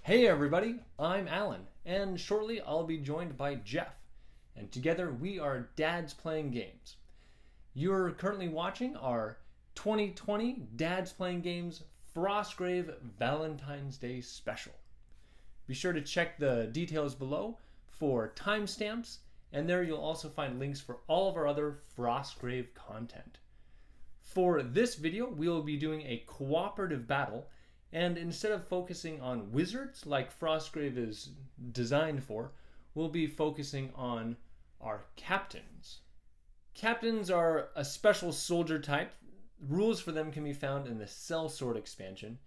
Hey everybody, I'm Alan, and shortly I'll be joined by Jeff, and together we are Dads Playing Games. You're currently watching our 2020 Dads Playing Games Frostgrave Valentine's Day special. Be sure to check the details below for timestamps, and there you'll also find links for all of our other Frostgrave content. For this video, we will be doing a cooperative battle, and instead of focusing on wizards like Frostgrave is designed for, we'll be focusing on our captains. Captains are a special soldier type. Rules for them can be found in the Sellsword expansion.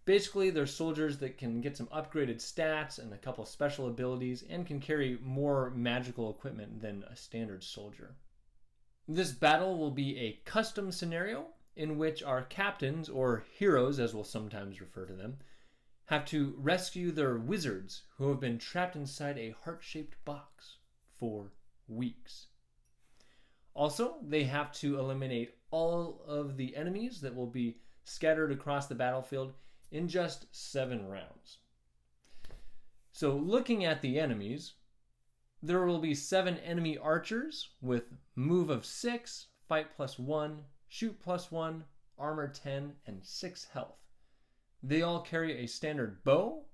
Basically, they're soldiers that can get some upgraded stats and a couple special abilities and can carry more magical equipment than a standard soldier. This battle will be a custom scenario in which our captains, or heroes as we'll sometimes refer to them, have to rescue their wizards who have been trapped inside a heart-shaped box for weeks. Also, they have to eliminate all of the enemies that will be scattered across the battlefield in just 7 rounds. So looking at the enemies, there will be 7 enemy archers with move of 6, fight +1, shoot +1, armor 10, and 6 health. They all carry a standard bow,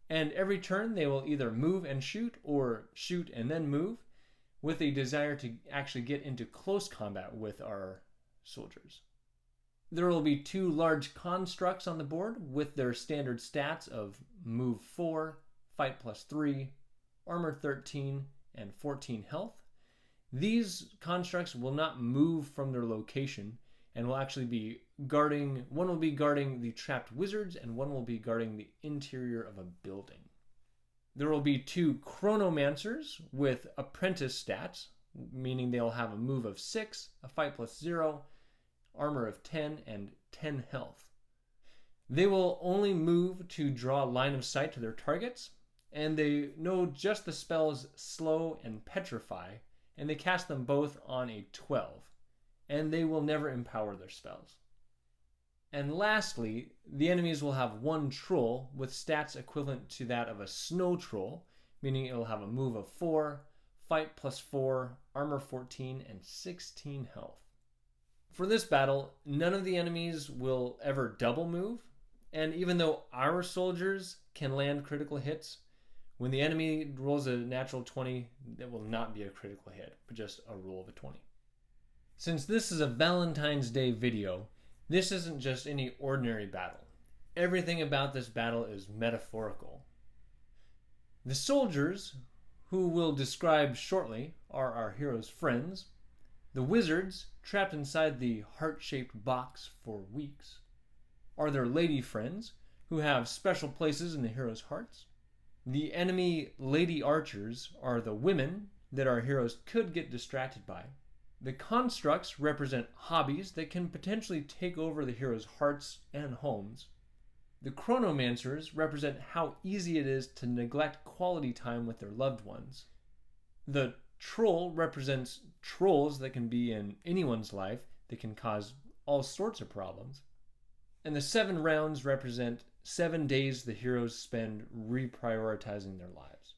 and every turn they will either move and shoot or shoot and then move, with a desire to actually get into close combat with our soldiers. There will be 2 large constructs on the board with their standard stats of move 4, fight +3, armor 13, and 14 health. These constructs will not move from their location and will actually be guarding, one will be guarding the trapped wizards and one will be guarding the interior of a building. There will be 2 chronomancers with apprentice stats, meaning they'll have a move of 6, a fight +0, armor of 10, and 10 health. They will only move to draw line of sight to their targets, and they know just the spells Slow and Petrify, and they cast them both on a 12, and they will never empower their spells. And lastly, the enemies will have 1 troll with stats equivalent to that of a snow troll, meaning it will have a move of 4, fight +4, armor 14, and 16 health. For this battle, none of the enemies will ever double move, and even though our soldiers can land critical hits, when the enemy rolls a natural 20, it will not be a critical hit, but just a roll of a 20. Since this is a Valentine's Day video, this isn't just any ordinary battle. Everything about this battle is metaphorical. The soldiers, who we'll describe shortly, are our heroes' friends. The wizards, trapped inside the heart-shaped box for weeks, are their lady friends, who have special places in the heroes' hearts. The enemy lady archers are the women that our heroes could get distracted by. The constructs represent hobbies that can potentially take over the heroes' hearts and homes. The chronomancers represent how easy it is to neglect quality time with their loved ones. The troll represents trolls that can be in anyone's life that can cause all sorts of problems. And the 7 rounds represent 7 days the heroes spend reprioritizing their lives.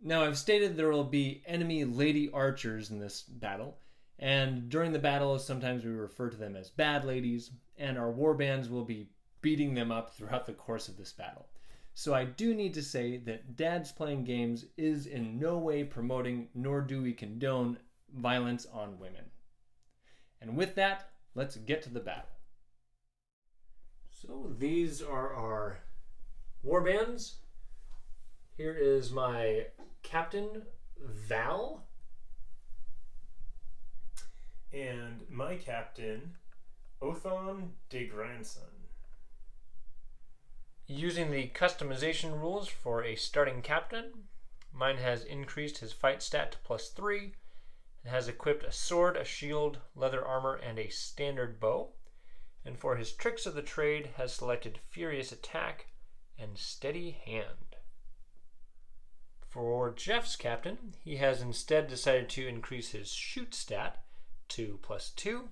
Now, I've stated there will be enemy lady archers in this battle, and during the battle sometimes we refer to them as bad ladies, and our warbands will be beating them up throughout the course of this battle. So I do need to say that Dads Playing Games is in no way promoting, nor do we condone, violence on women. And with that, let's get to the battle. So these are our warbands. Here is my captain, Val. And my captain, Othon de Grandson. Using the customization rules for a starting captain, mine has increased his fight stat to +3 and has equipped a sword, a shield, leather armor, and a standard bow. And for his tricks of the trade has selected Furious Attack and Steady Hand. For Jeff's captain, he has instead decided to increase his shoot stat to +2.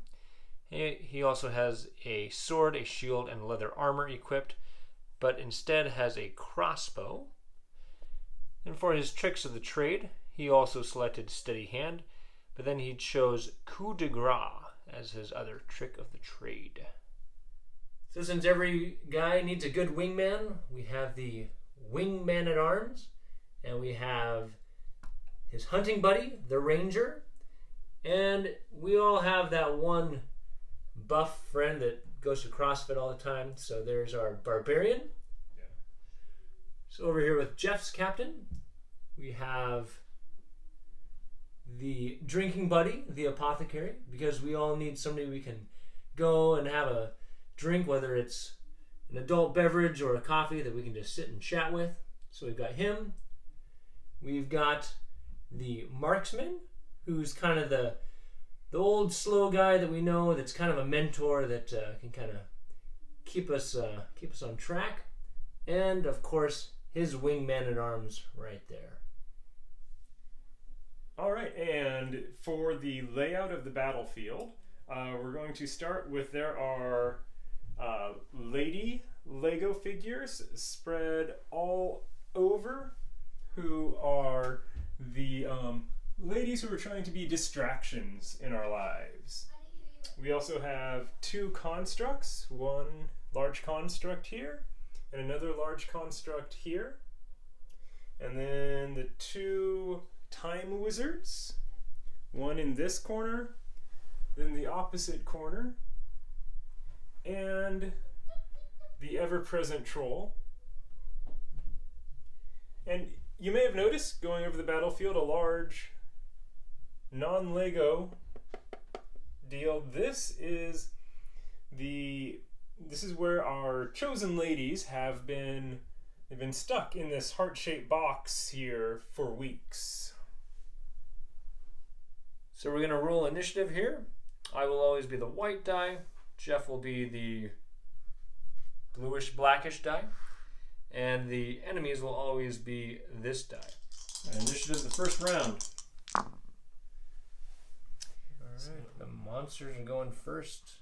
He also has a sword, a shield, and leather armor equipped, but instead has a crossbow. And for his tricks of the trade, he also selected steady hand, but then he chose coup de grace as his other trick of the trade. So since every guy needs a good wingman, we have the wingman at arms, and we have his hunting buddy, the ranger, and we all have that one buff friend that goes to CrossFit all the time. So there's our barbarian. Yeah. So over here with Jeff's captain, we have the drinking buddy, the apothecary, because we all need somebody we can go and have a drink, whether it's an adult beverage or a coffee that we can just sit and chat with. So we've got him. We've got the marksman, who's kind of the old slow guy that we know, that's kind of a mentor that can kind of keep us on track. And of course, his wingman at arms right there. All right, and for the layout of the battlefield, we're going to start with, there are lady Lego figures spread all over, who are the ladies who are trying to be distractions in our lives. We also have two constructs, one large construct here and another large construct here, and then the two time wizards, one in this corner, then the opposite corner, and the ever-present troll. And you may have noticed, going over the battlefield, a large non-Lego deal. This is where our chosen ladies have been. They've been stuck in this heart-shaped box here for weeks. So we're going to roll initiative here. I will always be the white die. Jeff will be the bluish-blackish die. And the enemies will always be this die. Initiative the first round. Alright, the monsters are going first,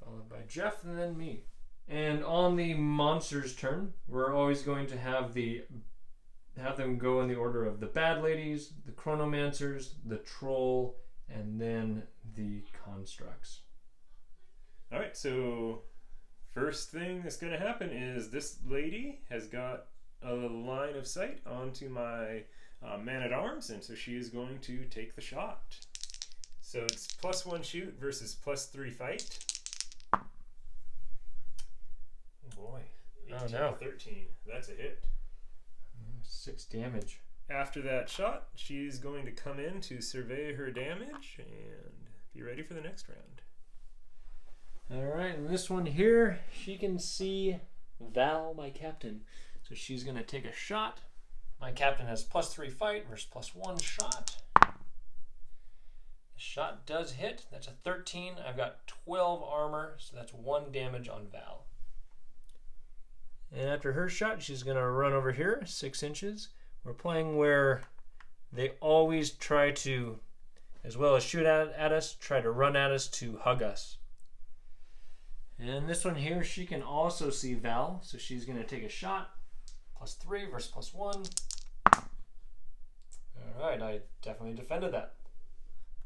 followed by Jeff and then me. And on the monsters' turn, we're always going to have them go in the order of the bad ladies, the chronomancers, the troll, and then the constructs. All right, so first thing that's going to happen is this lady has got a line of sight onto my man-at-arms, and so she is going to take the shot. So it's +1 shoot versus +3 fight. Oh boy, 18 to 13. That's a hit. 6 damage. After that shot, she's going to come in to survey her damage and be ready for the next round. Alright, and this one here, she can see Val, my captain. So she's going to take a shot. My captain has +3 fight versus +1 shot. The shot does hit. That's a 13. I've got 12 armor, so that's 1 damage on Val. And after her shot, she's going to run over here, 6 inches. We're playing where they always try to, as well as shoot at us, try to run at us to hug us. And this one here, she can also see Val, so she's going to take a shot. +3 versus +1. Alright, I definitely defended that.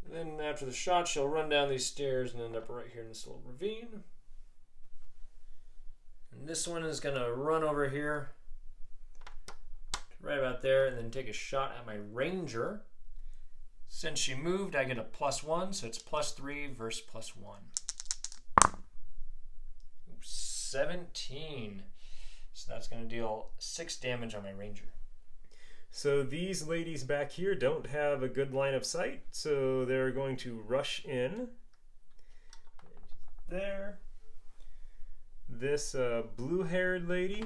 And then after the shot, she'll run down these stairs and end up right here in this little ravine. And this one is going to run over here, right about there, and then take a shot at my ranger. Since she moved, I get a +1, so it's +3 versus +1. 17. So that's going to deal 6 damage on my ranger. So these ladies back here don't have a good line of sight, so they're going to rush in. There. This blue-haired lady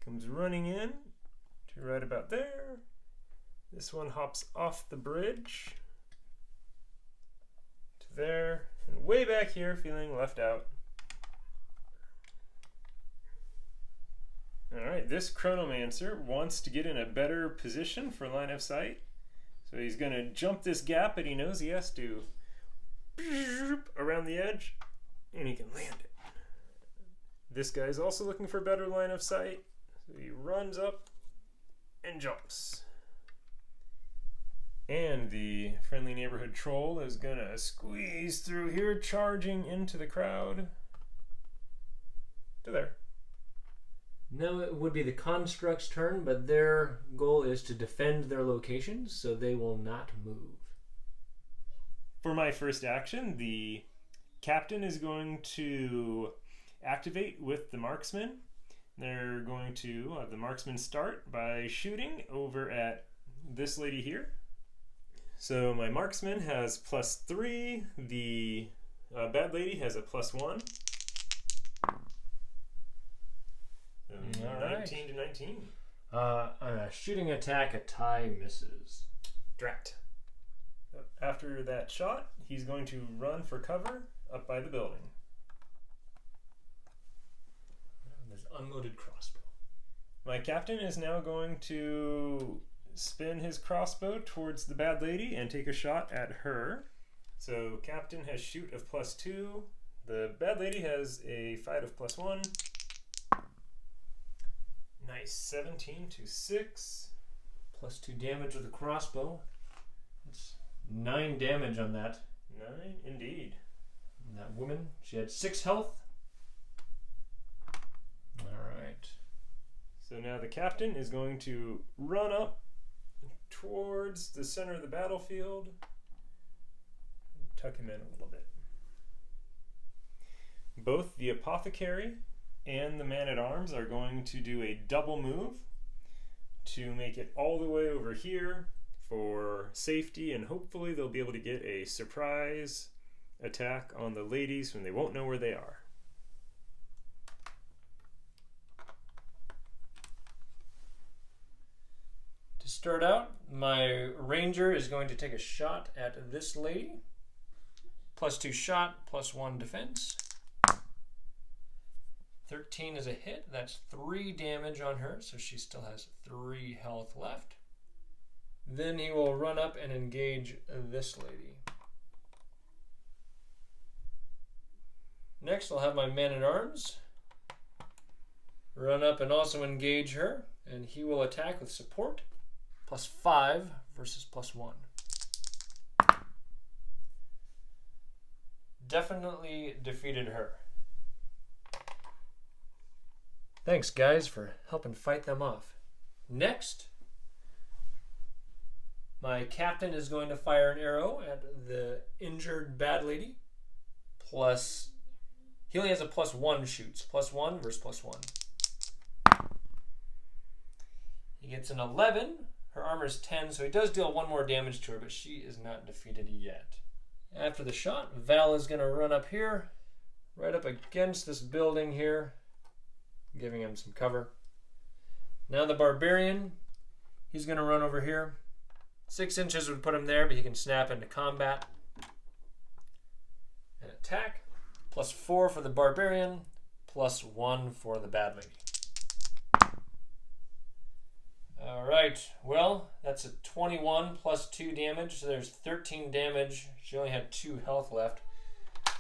comes running in to right about there. This one hops off the bridge to there, and way back here feeling left out. Alright, this chronomancer wants to get in a better position for line of sight. So he's going to jump this gap, and he knows he has to around the edge, and he can land it. This guy's also looking for better line of sight. So he runs up and jumps. And the friendly neighborhood troll is gonna squeeze through here, charging into the crowd. To there. Now it would be the construct's turn, but their goal is to defend their locations, so they will not move. For my first action, the captain is going to activate with the marksmen. They're going to have the marksmen start by shooting over at this lady here. So my marksman has +3. The bad lady has a +1. So 19 to 19. On a shooting attack, a tie misses. Drat. After that shot, he's going to run for cover up by the building. There's unloaded crossbow. My captain is now going to spin his crossbow towards the bad lady and take a shot at her. So captain has shoot of +2. The bad lady has a fight of +1. Nice. 17 to 6. +2 damage with the crossbow. That's 9 damage on that. 9 indeed. And that woman, she had 6 health. Alright. So now the captain is going to run up towards the center of the battlefield and tuck him in a little bit. Both the apothecary and the man-at-arms are going to do a double move to make it all the way over here for safety, and hopefully they'll be able to get a surprise attack on the ladies when they won't know where they are. To start out, my ranger is going to take a shot at this lady. +2 shot, +1 defense. 13 is a hit. That's 3 damage on her, so she still has 3 health left. Then he will run up and engage this lady. Next, I'll have my man-at-arms run up and also engage her, and he will attack with support. +5 versus +1. Definitely defeated her. Thanks, guys, for helping fight them off. Next, my captain is going to fire an arrow at the injured bad lady. He only has a +1 shoots. +1 versus +1. He gets an 11. Her armor is 10, so he does deal 1 more damage to her, but she is not defeated yet. After the shot, Val is going to run up here, right up against this building here, giving him some cover. Now the barbarian, he's going to run over here. 6 inches would put him there, but he can snap into combat. And attack. +4 for the barbarian, +1 for the bad lady. Alright, well, that's a 21 +2 damage, so there's 13 damage. She only had 2 health left.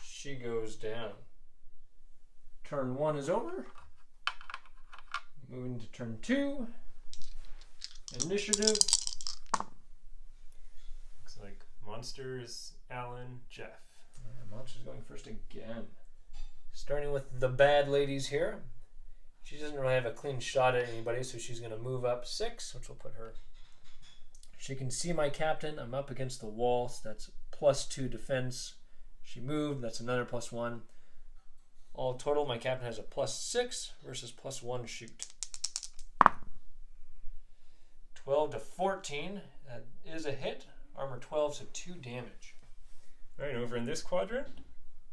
She goes down. Turn 1 is over. Moving to turn 2. Initiative. Looks like monsters, Alan, Jeff. Monster's going first again. Starting with the bad ladies here. She doesn't really have a clean shot at anybody, so she's going to move up 6, which will put her. She can see my captain. I'm up against the wall, so that's +2 defense. She moved, that's another +1. All total, my captain has a +6 versus +1 shoot. 12 to 14, that is a hit. Armor 12, so 2 damage. All right, over in this quadrant,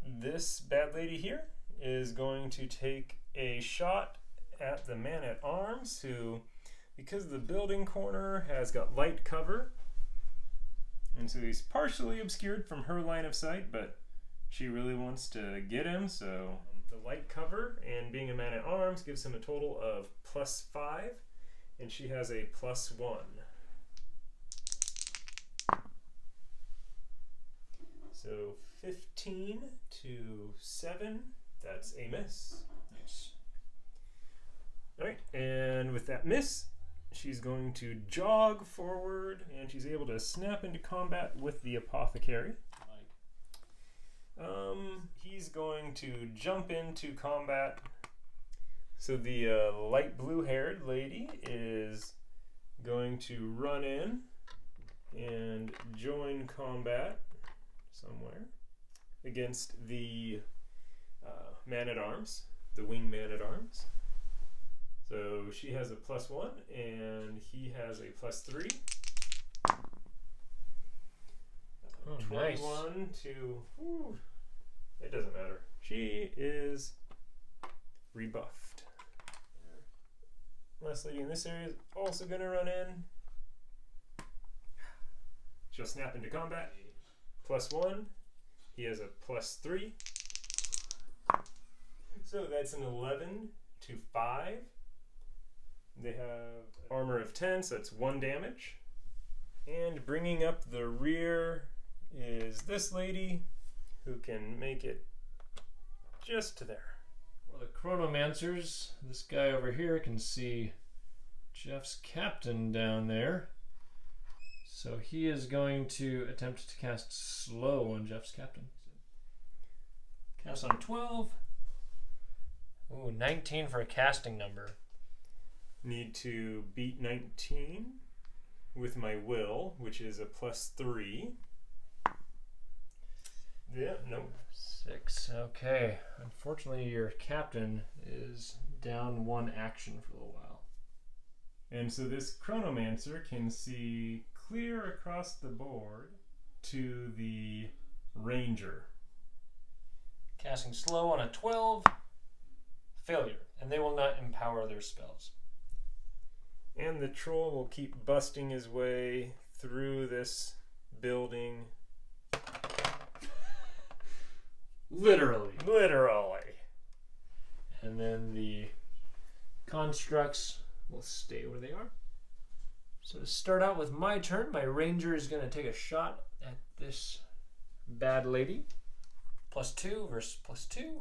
this bad lady here is going to take a shot at the man-at-arms who, because the building corner has got light cover, and so he's partially obscured from her line of sight, but she really wants to get him, so the light cover and being a man-at-arms gives him a total of +5, and she has a +1. So 15 to 7. That's a miss. Nice. Alright, and with that miss, she's going to jog forward, and she's able to snap into combat with the Apothecary. He's going to jump into combat. So the light blue-haired lady is going to run in and join combat somewhere against the man-at-arms, the wing man-at-arms. So she has a +1 and he has a +3. Oh, 21 nice. to... Whew, it doesn't matter. She is rebuffed. Last lady in this area is also going to run in. She'll snap into combat. +1. He has a +3. So that's an 11 to 5. They have armor of 10, so it's 1 damage. And bringing up the rear is this lady, who can make it just to there. Well, the Chronomancers, this guy over here can see Jeff's captain down there. So he is going to attempt to cast slow on Jeff's captain. Cast on 12. Ooh, 19 for a casting number. Need to beat 19 with my will, which is a +3. Yeah, nope. 6. Okay. Unfortunately, your captain is down 1 action for a little while. And so this Chronomancer can see clear across the board to the Ranger. Casting slow on a 12. Failure. And they will not empower their spells. And the troll will keep busting his way through this building. Literally. Literally. And then the constructs will stay where they are. So to start out with my turn, my ranger is going to take a shot at this bad lady. +2 versus +2.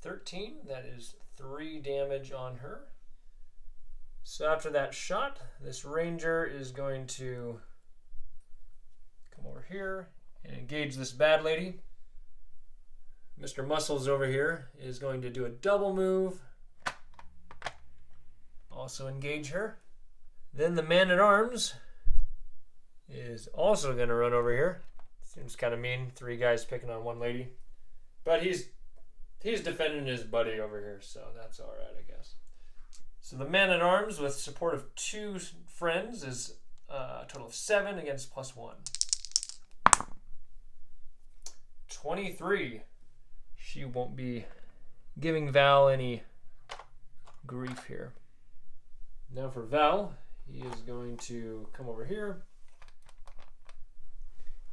13. That is 3 damage on her. So after that shot, this ranger is going to come over here and engage this bad lady. Mr. Muscles over here is going to do a double move. Also engage her. Then the man-at-arms is also going to run over here. Seems kind of mean, 3 guys picking on 1 lady. But he's defending his buddy over here, so that's alright, I guess. So the man-at-arms with support of 2 friends is a total of 7 against +1. 23. She won't be giving Val any grief here. Now for Val, he is going to come over here.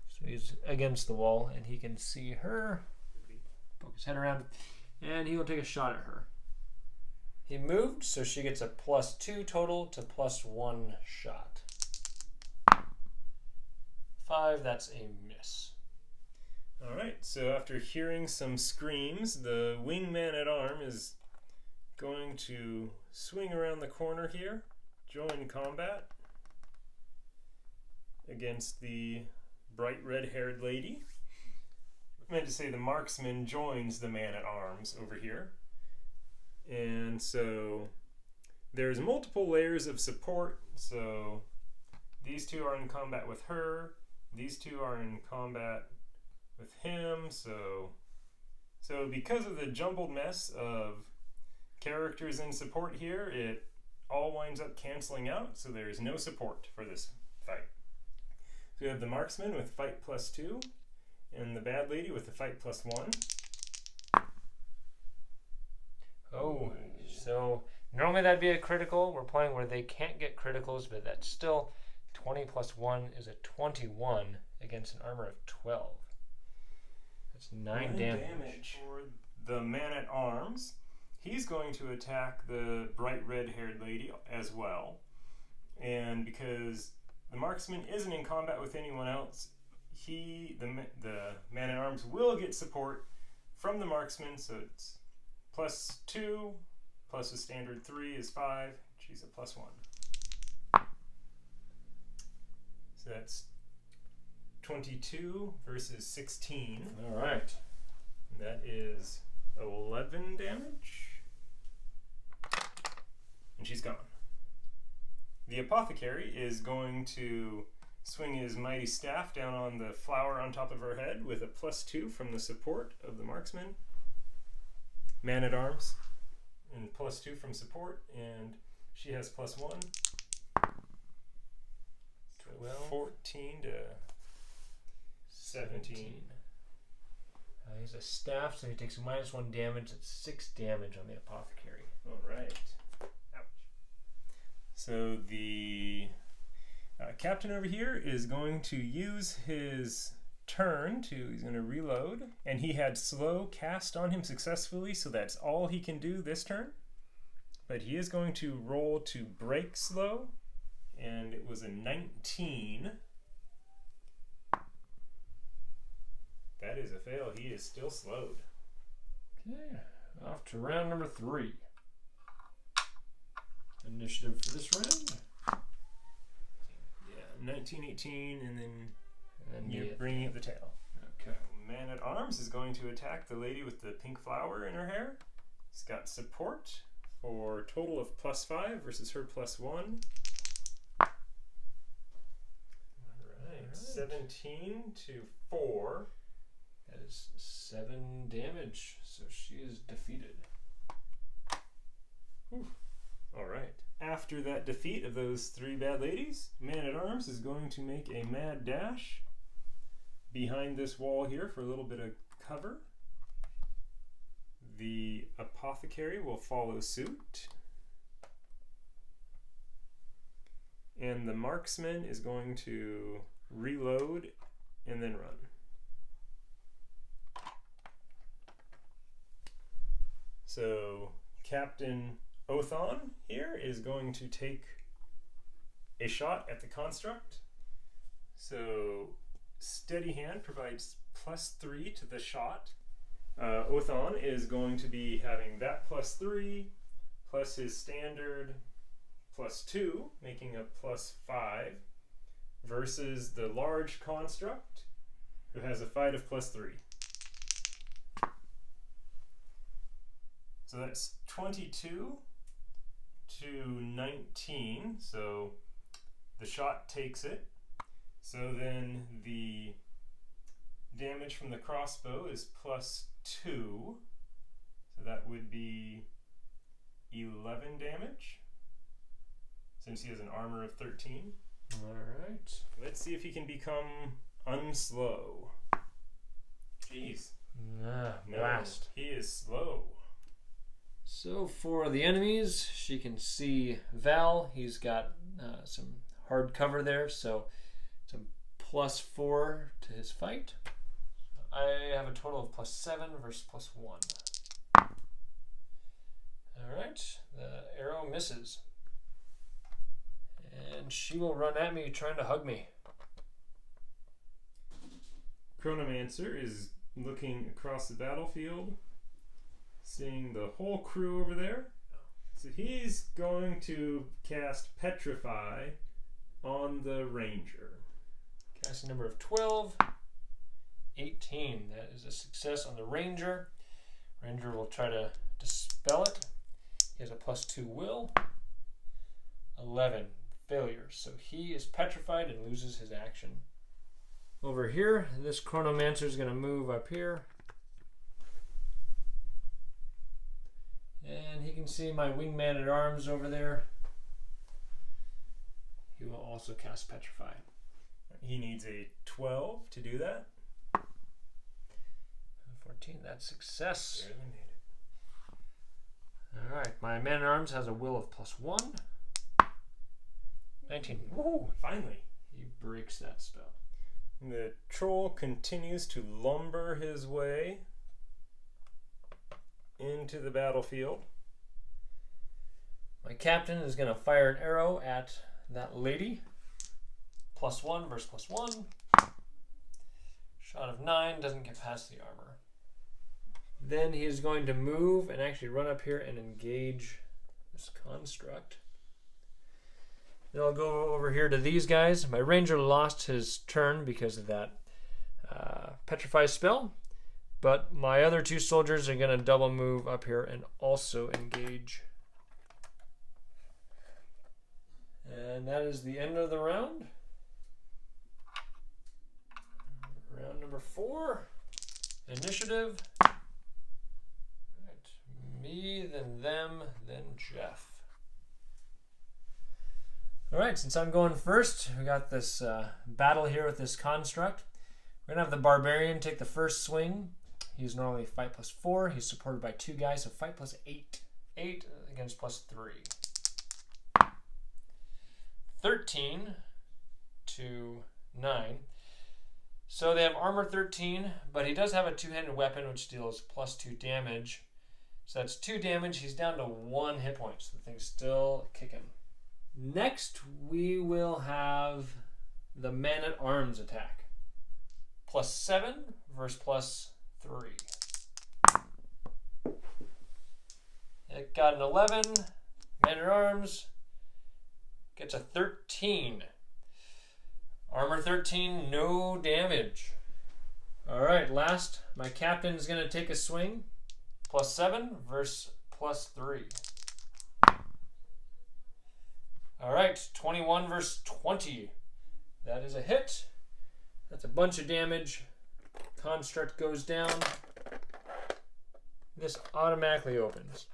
So he's against the wall and he can see her. Poke his head around and he will take a shot at her. He moved, so she gets a +2 total to +1 shot. 5, that's a miss. Alright, so after hearing some screams, the wingman-at-arm is going to swing around the corner here, join combat against the bright red-haired lady. I meant to say the marksman joins the man-at-arms over here. And so there's multiple layers of support. So these 2 are in combat with her. These 2 are in combat with him. So because of the jumbled mess of characters in support here, it all winds up canceling out. So there's no support for this fight. So we have the marksman with fight +2 and the bad lady with the fight +1. Oh, so normally that'd be a critical. We're playing where they can't get criticals, but that's still 20 + 1 is a 21 against an armor of 12. That's 9 damage. For the man-at-arms, he's going to attack the bright red-haired lady as well. And because the marksman isn't in combat with anyone else, the man-at-arms will get support from the marksman, so it's +2 plus a standard 3 is 5. She's a +1. So that's 22 versus 16. All right. That is 11 damage. And she's gone. The Apothecary is going to swing his mighty staff down on the flower on top of her head with a +2 from the support of the marksman. Man-at-arms. And +2 from support. And she has +1. 14 to 17. He's a staff, so he takes -1 damage. That's 6 damage on the Apothecary. All right. Ouch. So the captain over here is going to use his turn he's going to reload, and he had slow cast on him successfully, so that's all he can do this turn. But he is going to roll to break slow, and it was a 19. That is a fail. He is still slowed. Okay, off to round number 3. Initiative for this round. Yeah, 19, 18, and then you're bringing up the tail. Okay. Man-at-arms is going to attack the lady with the pink flower in her hair. He's got support for a total of +5 versus her +1. All right. 17 to 4. That is 7 damage, so she is defeated. Whew. All right. After that defeat of those 3 bad ladies, Man-at-arms is going to make a mad dash behind this wall here for a little bit of cover. The Apothecary will follow suit. And the Marksman is going to reload and then run. So Captain Othon here is going to take a shot at the construct. So Steady Hand provides +3 to the shot. Othon is going to be having that +3 plus his standard +2, making a +5, versus the large construct, who has a fight of +3. So that's 22 to 19, so the shot takes it. So then the damage from the crossbow is +2, so that would be 11 damage, since he has an armor of 13. Alright. Let's see if he can become unslow. Jeez. Blast. He is slow. So for the enemies, she can see Val. He's got some hard cover there, so it's a +4 to his fight. I have a total of +7 versus +1. Alright, the arrow misses. And she will run at me trying to hug me. Chronomancer is looking across the battlefield, seeing the whole crew over there. So he's going to cast Petrify on the Ranger. Casting number of 12. 18. That is a success on the Ranger. Ranger will try to dispel it. He has a +2 will. 11. Failure. So he is petrified and loses his action. Over here, this Chronomancer is going to move up here. And he can see my wingman at arms over there. He will also cast Petrify. He needs a 12 to do that. 14, that's success. Barely made it. Alright, my man at arms has a will of +1. 19. Woo! Finally. He breaks that spell. The troll continues to lumber his way into the battlefield. My captain is going to fire an arrow at that lady. +1 versus +1. Shot of 9 doesn't get past the armor. Then he is going to move and actually run up here and engage this construct. Then I'll go over here to these guys. My ranger lost his turn because of that petrify spell, but my other 2 soldiers are going to double move up here and also engage. And that is the end of the round. Round number 4. Initiative. Right. Me, then them, then Jeff. Alright, since I'm going first, we got this battle here with this construct. We're going to have the Barbarian take the first swing. He's normally fight plus 4. He's supported by 2 guys, so fight plus 8. 8 against plus 3. 13 to 9. So they have armor 13, but he does have a 2-handed weapon which deals plus 2 damage. So that's 2 damage. He's down to 1 hit point, so the thing's still kicking. Next, we will have the man-at-arms attack. Plus 7 versus plus 3. It got an 11. Man-at-arms gets a 13. Armor 13, no damage. Alright, last, my captain is going to take a swing. Plus 7 versus plus 3. Alright, 21 versus 20. That is a hit. That's a bunch of damage. Construct goes down. This automatically opens.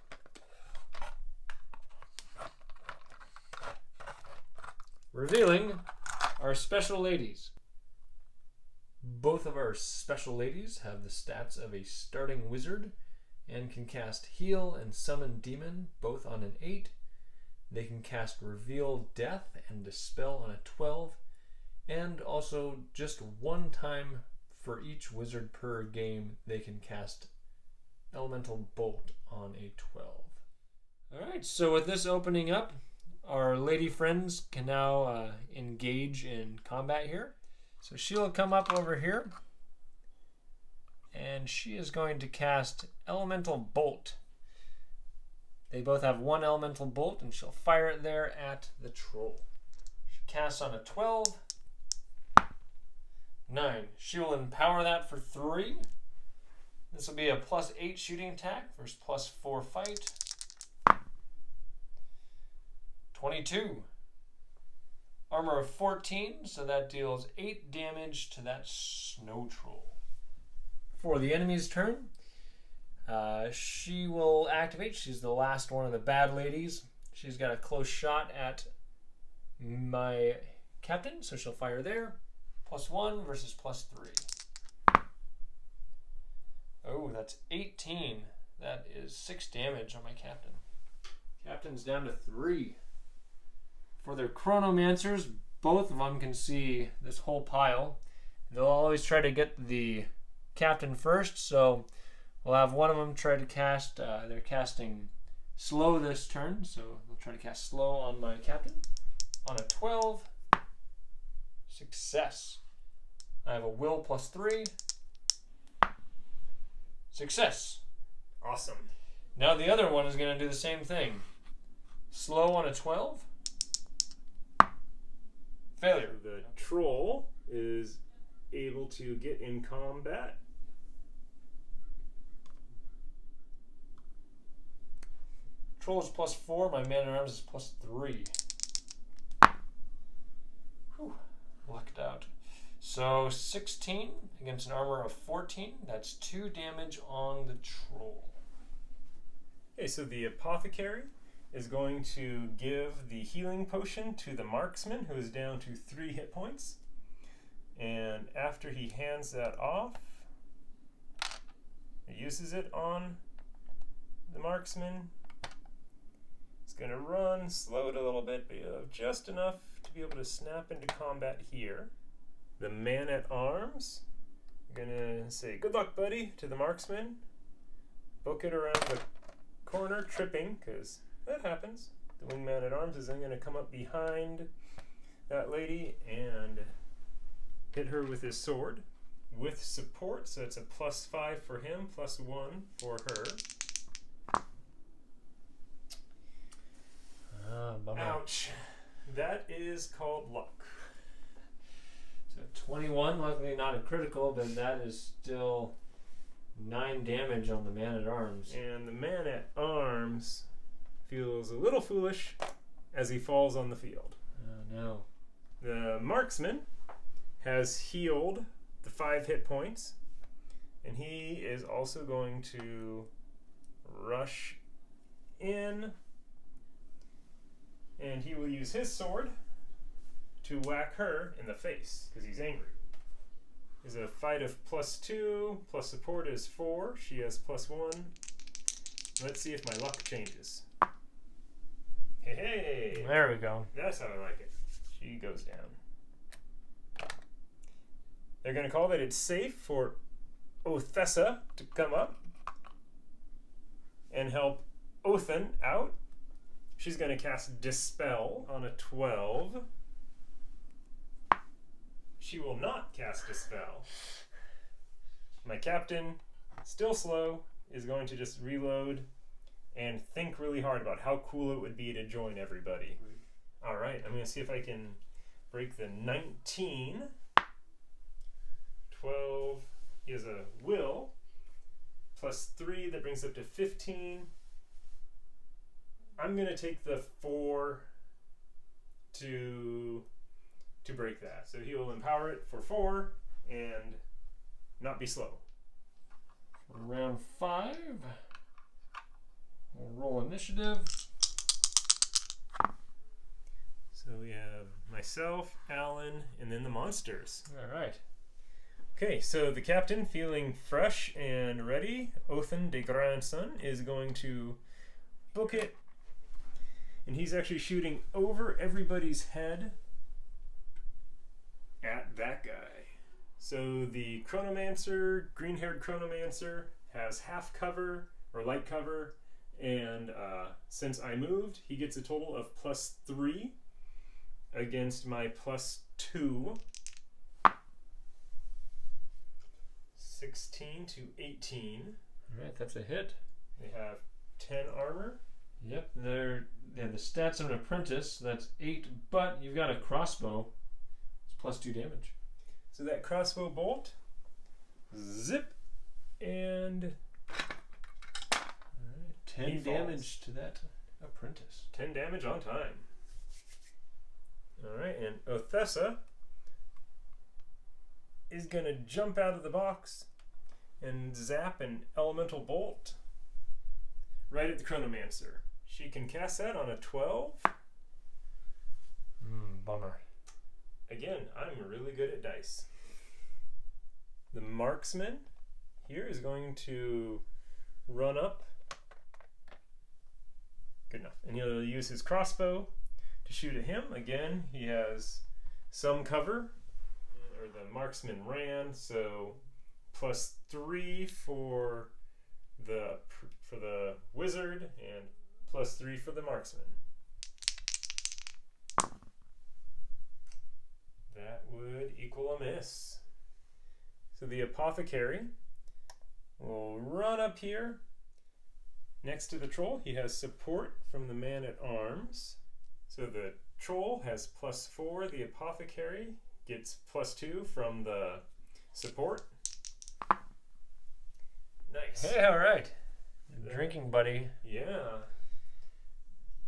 Revealing our special ladies. Both of our special ladies have the stats of a starting wizard and can cast Heal and Summon Demon, both on an 8. They can cast Reveal Death and Dispel on a 12, and also just 1 time for each wizard per game they can cast Elemental Bolt on a 12. Alright, so with this opening up, our lady friends can now engage in combat here. So she'll come up over here, and she is going to cast Elemental Bolt. They both have 1 Elemental Bolt, and she'll fire it there at the troll. She casts on a 12. 9. She will empower that for 3. This will be a plus 8 shooting attack versus plus 4 fight. 22. Armor of 14, so that deals 8 damage to that snow troll. For the enemy's turn, she will activate. She's the last one of the bad ladies. She's got a close shot at my captain, so she'll fire there. Plus 1 versus plus 3. Oh, that's 18. That is 6 damage on my captain. Captain's down to 3. For their chronomancers, both of them can see this whole pile. They'll always try to get the captain first, so we'll have one of them try to cast, they're casting slow this turn, so they'll try to cast slow on my captain. On a 12, success. I have a will plus 3. Success. Awesome. Now the other one is going to do the same thing. Slow on a 12. Failure. The troll is able to get in combat. Troll is plus 4. My man-at-arms is plus 3. Whew. Lucked out. So 16 against an armor of 14. That's 2 damage on the troll. Okay, so the Apothecary is going to give the healing potion to the Marksman, who is down to 3 hit points. And after he hands that off, he uses it on the Marksman. It's going to run, slow it a little bit, but just enough to be able to snap into combat here. The man-at-arms, I'm going to say, "Good luck, buddy," to the Marksman. Book it around the corner, tripping, because that happens. The wingman-at-arms is then going to come up behind that lady and hit her with his sword. with support, so it's a +5 for him, +1 for her. Bummer. Ouch. That is called luck. So 21, luckily not a critical, but that is still 9 damage on the man-at-arms. And the man-at-arms feels a little foolish as he falls on the field. Oh no. The marksman has healed the 5 hit points, and he is also going to rush in, and he will use his sword to whack her in the face because he's angry. Is a fight of +2 plus support is 4. She has +1. Let's see if my luck changes. Hey, There we go. that's how I like it. She goes down. They're going to call that it's safe for Othessa to come up and help Othen out. She's going to cast Dispel on a 12. She will not cast Dispel. My captain, still slow, is going to just reload and think really hard about how cool it would be to join everybody. All right, I'm going to see if I can break the 19. 12. He has a will. +3, that brings up to 15. I'm going to take the 4 to break that. So he will empower it for 4 and not be slow. Round 5. We'll roll initiative. So we have myself, Alan, and then the monsters. All right. Okay, so the captain, feeling fresh and ready, Othen de Grandson, is going to book it. And he's actually shooting over everybody's head at that guy. So the Chronomancer, green-haired Chronomancer, has half cover, or light cover, and since I moved, he gets a total of +3 against my +2. 16 to 18. All right, that's a hit. They have 10 armor. Yep, the stats of an apprentice, that's 8, but you've got a crossbow. It's +2 damage. So that crossbow bolt, zip, and All right, 10 He damage to that apprentice. 10 damage on time. All right, and Othessa is going to jump out of the box and zap an elemental bolt right at the Chronomancer. She can cast that on a 12. Bummer. Again, I'm really good at dice. The marksman here is going to run up. Good enough. And he'll use his crossbow to shoot at him. Again, he has some cover. Or the marksman ran, so +3 for the wizard and +3 for the marksman. That would equal a miss. So the apothecary will run up here next to the troll. He has support from the man-at-arms. So the troll has +4. The apothecary gets +2 from the support. Nice. Hey, all right. Drinking buddy. Yeah.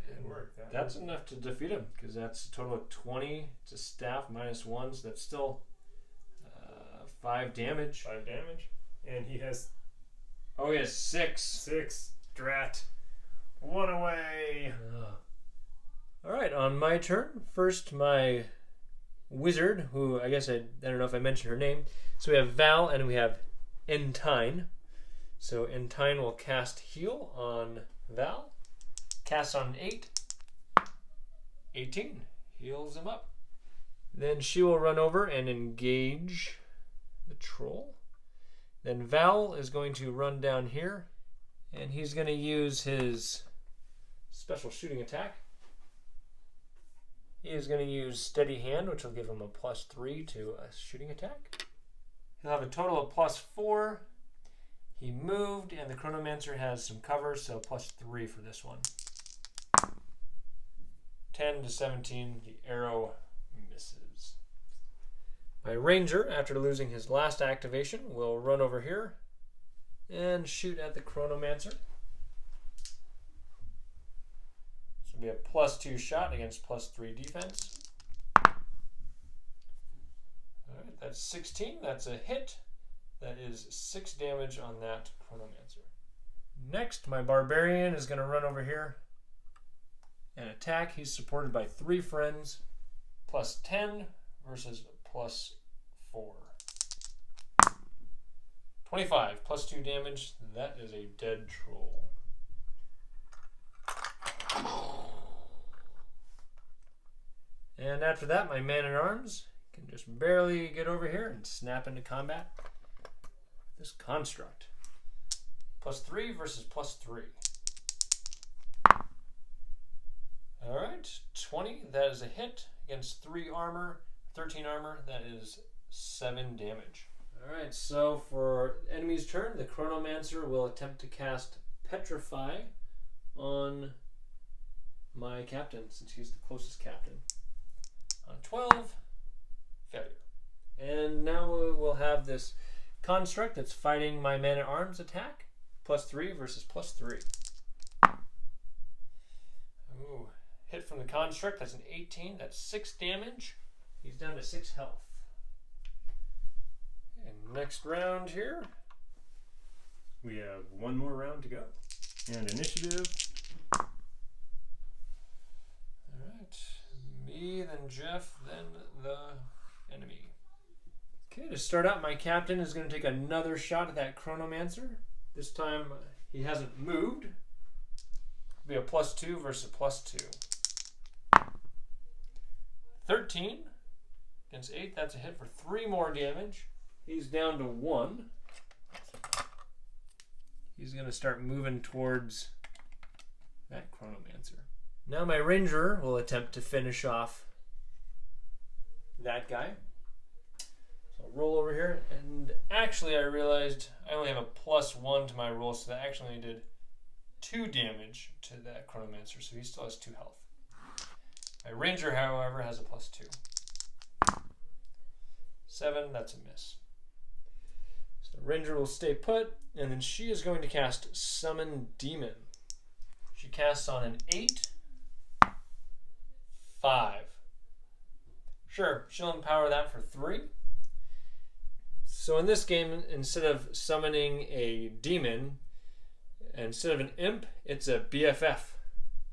Good work. That's enough to defeat him, because that's a total of 20. It's a staff -1, so that's still 5 damage. 5 damage. And he has Oh, he has 6. 6. Drat. 1 away. All right, on my turn. First, my wizard, who I guess I don't know if I mentioned her name. So we have Val and we have Entine. So Entine will cast Heal on Val. Cast on 8. 18. Heals him up. Then she will run over and engage the troll. Then Val is going to run down here, and he's going to use his special shooting attack. He is going to use Steady Hand, which will give him a +3 to a shooting attack. He'll have a total of +4. He moved, and the Chronomancer has some cover, so +3 for this one. 10 to 17, the arrow misses. My Ranger, after losing his last activation, will run over here and shoot at the Chronomancer. This will be a +2 shot against +3 defense. Alright, that's 16. That's a hit. That is 6 damage on that Chronomancer. Next, my Barbarian is going to run over here and attack. He's supported by 3 friends. +10 versus +4. 25, +2 damage. That is a dead troll. And after that, my man-at-arms can just barely get over here and snap into combat. This construct. +3 versus +3. Alright, 20. That is a hit against 3 armor, 13 armor. That is 7 damage. Alright, so for enemy's turn, the Chronomancer will attempt to cast Petrify on my captain, since he's the closest captain. On 12, failure. And now we'll have this construct that's fighting my man-at-arms attack. +3 versus +3. Ooh, hit from the construct. That's an 18. That's 6 damage. He's down to 6 health. And next round here. We have one more round to go. And initiative. Alright. Me, then Jeff, then the enemy. Okay, to start out, my captain is going to take another shot at that Chronomancer. This time, he hasn't moved. It'll be a +2 versus +2. 13 against 8. That's a hit for 3 more damage. He's down to 1. He's going to start moving towards that Chronomancer. Now my Ranger will attempt to finish off that guy. So I'll roll over here, and actually I realized I only have a +1 to my roll, so that actually only did 2 damage to that Chronomancer, so he still has 2 health. My Ranger, however, has a +2. 7, that's a miss. So the Ranger will stay put, and then she is going to cast Summon Demon. She casts on an 8, 5. Sure, she'll empower that for 3. So in this game, instead of summoning a demon, instead of an imp, it's a BFF.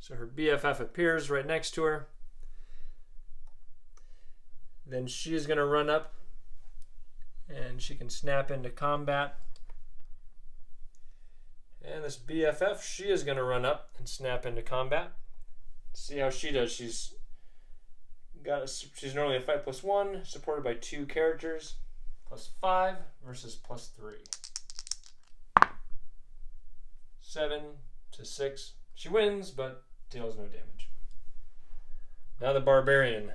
So her BFF appears right next to her. Then she is going to run up, and she can snap into combat. And this BFF, she is going to run up and snap into combat. See how she does. She's normally a fight +1, supported by 2 characters. +5 versus +3. 7 to 6. She wins, but deals no damage. Now the Barbarian.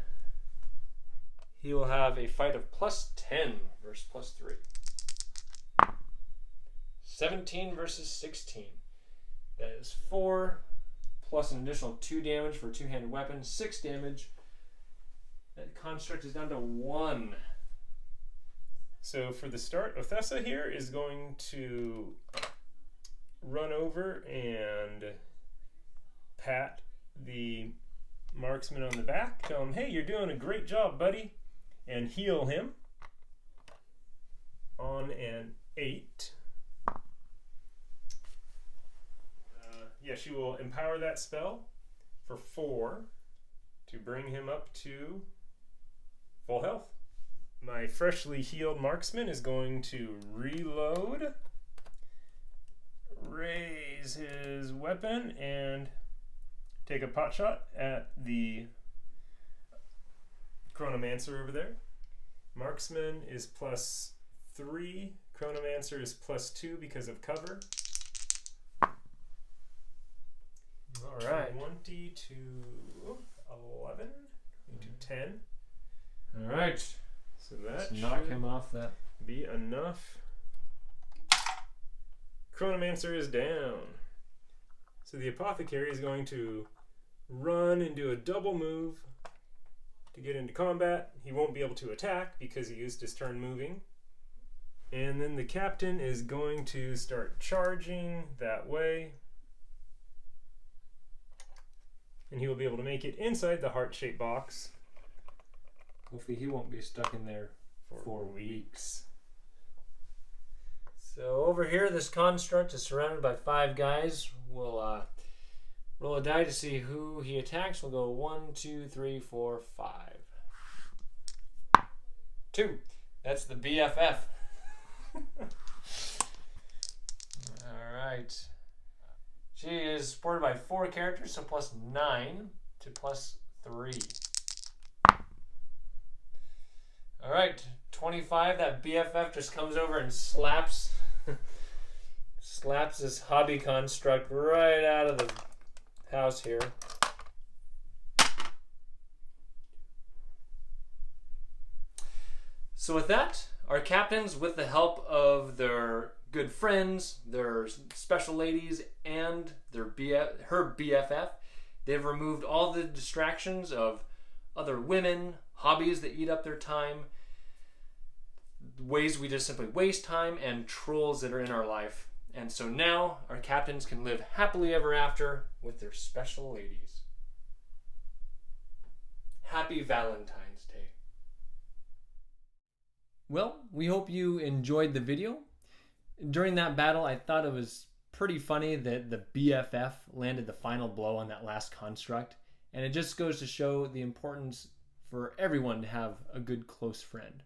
He will have a fight of +10 versus +3. 17 versus 16. That is 4 plus an additional 2 damage for a 2-handed weapon. 6 damage. That construct is down to 1. So for the start, Othessa here is going to run over and pat the Marksman on the back. Tell him, hey, you're doing a great job, buddy. And heal him on an 8. Yeah, she will empower that spell for 4 to bring him up to full health. My freshly healed Marksman is going to reload, raise his weapon, and take a pot shot at the Chronomancer over there. Marksman is +3. Chronomancer is +2 because of cover. All right. 20 to 11 into 10. All right. So that Let's knock should him off that. be enough. Chronomancer is down. So the Apothecary is going to run and do a double move to get into combat. He won't be able to attack because he used his turn moving. And then the Captain is going to start charging that way. And he will be able to make it inside the heart-shaped box. Hopefully he won't be stuck in there for weeks. So over here, this construct is surrounded by 5 guys. We'll roll a die to see who he attacks. We'll go 1, 2, 3, 4, 5. 2. That's the BFF. Alright. She is supported by 4 characters, so plus 9 to plus 3. Alright, 25. That BFF just comes over and slaps this hobby construct right out of the house here. So with that, our captains, with the help of their good friends, their special ladies, and her BFF, they've removed all the distractions of other women, hobbies that eat up their time, ways we just simply waste time, and trolls that are in our life. And so now our captains can live happily ever after with their special ladies. Happy Valentine's Day. Well, we hope you enjoyed the video. During that battle, I thought it was pretty funny that the BFF landed the final blow on that last construct. And it just goes to show the importance for everyone to have a good close friend.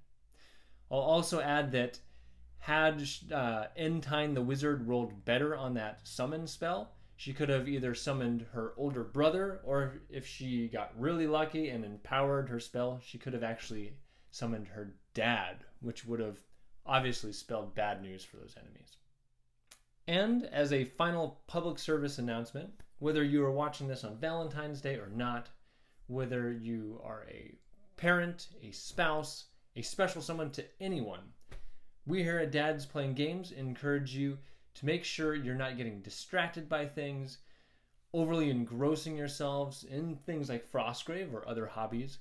I'll also add that had Entine the Wizard rolled better on that summon spell, she could have either summoned her older brother, or if she got really lucky and empowered her spell, she could have actually summoned her dad, which would have obviously spelled bad news for those enemies. And as a final public service announcement, whether you are watching this on Valentine's Day or not, whether you are a parent, a spouse, a special someone to anyone, we here at Dad's Playing Games encourage you to make sure you're not getting distracted by things, overly engrossing yourselves in things like Frostgrave or other hobbies,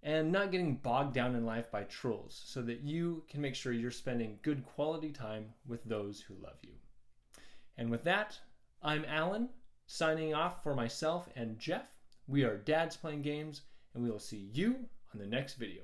and not getting bogged down in life by trolls, so that you can make sure you're spending good quality time with those who love you. And with that, I'm Alan, signing off for myself and Jeff. We are Dad's Playing Games, and we will see you on the next video.